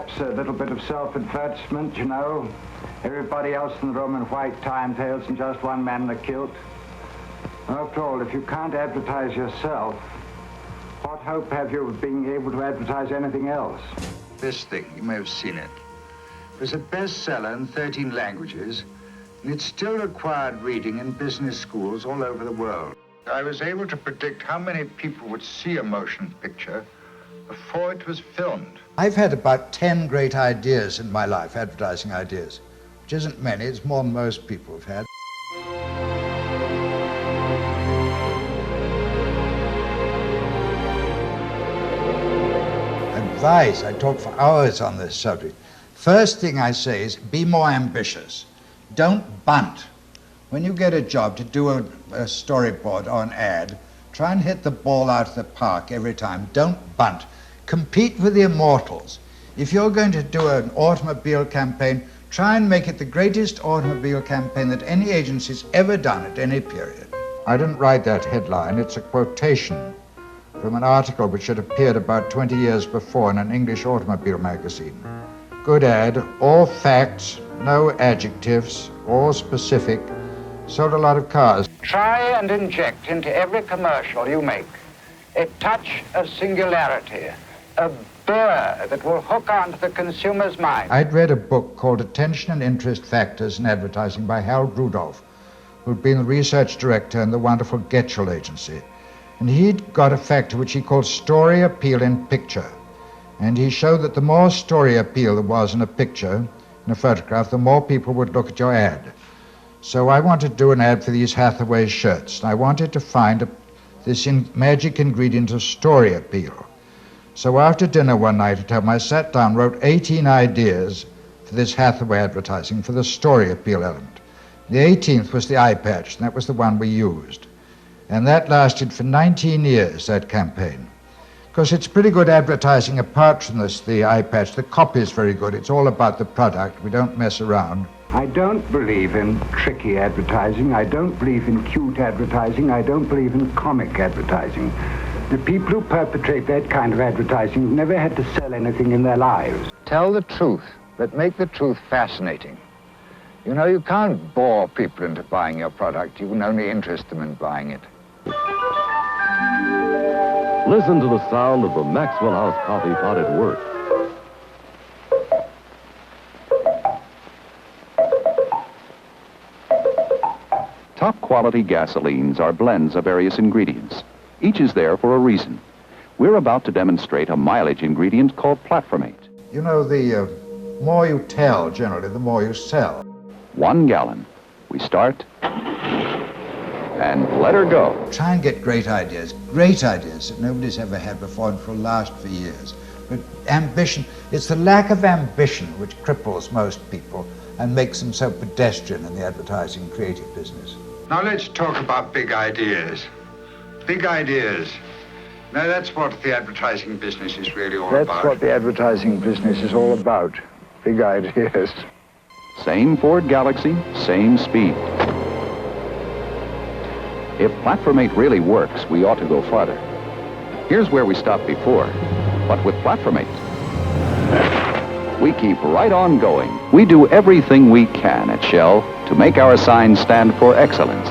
perhaps a little bit of self-advertisement, you know. Everybody else in the room in white time-tails and just one man in a kilt. After all, if you can't advertise yourself, what hope have you of being able to advertise anything else? This thing, you may have seen it. It was a bestseller in 13 languages, and it still required reading in business schools all over the world. I was able to predict how many people would see a motion picture before it was filmed. I've had about 10 great ideas in my life, advertising ideas, which isn't many, it's more than most people have had. Advice, I talk for hours on this subject. First thing I say is be more ambitious. Don't bunt. When you get a job to do a storyboard or an ad, try and hit the ball out of the park every time. Don't bunt. Compete with the immortals. If you're going to do an automobile campaign, try and make it the greatest automobile campaign that any agency's ever done at any period. I didn't write that headline. It's a quotation from an article which had appeared about 20 years before in an English automobile magazine. Good ad, all facts, no adjectives, all specific, sold a lot of cars. Try and inject into every commercial you make a touch of singularity, a burr that will hook onto the consumer's mind. I'd read a book called Attention and Interest Factors in Advertising by Harold Rudolph, who'd been the research director in the wonderful Getchell agency. And he'd got a factor which he called story appeal in picture. And he showed that the more story appeal there was in a picture, in a photograph, the more people would look at your ad. So I wanted to do an ad for these Hathaway shirts. And I wanted to find this magic ingredient of story appeal. So after dinner one night at home, I sat down, wrote 18 ideas for this Hathaway advertising for the story appeal element. The 18th was the eye patch, and that was the one we used. And that lasted for 19 years, that campaign. Because it's pretty good advertising apart from this, the eye patch. The copy is very good. It's all about the product. We don't mess around. I don't believe in tricky advertising. I don't believe in cute advertising. I don't believe in comic advertising. The people who perpetrate that kind of advertising have never had to sell anything in their lives. Tell the truth, but make the truth fascinating. You know, you can't bore people into buying your product. You can only interest them in buying it. Listen to the sound of the Maxwell House coffee pot at work. Top quality gasolines are blends of various ingredients. Each is there for a reason. We're about to demonstrate a mileage ingredient called platformate. You know, the more you tell, generally, the more you sell. 1 gallon. We start and let her go. Try and get great ideas that nobody's ever had before and will last for years. But ambition, it's the lack of ambition which cripples most people and makes them so pedestrian in the advertising creative business. Now let's talk about big ideas. Big ideas. Now that's what the advertising business is really all about. That's what the advertising business is all about. Big ideas. Same Ford Galaxy, same speed. If platformate really works, we ought to go farther. Here's where we stopped before, but with platformate, we keep right on going. We do everything we can at Shell to make our sign stand for excellence.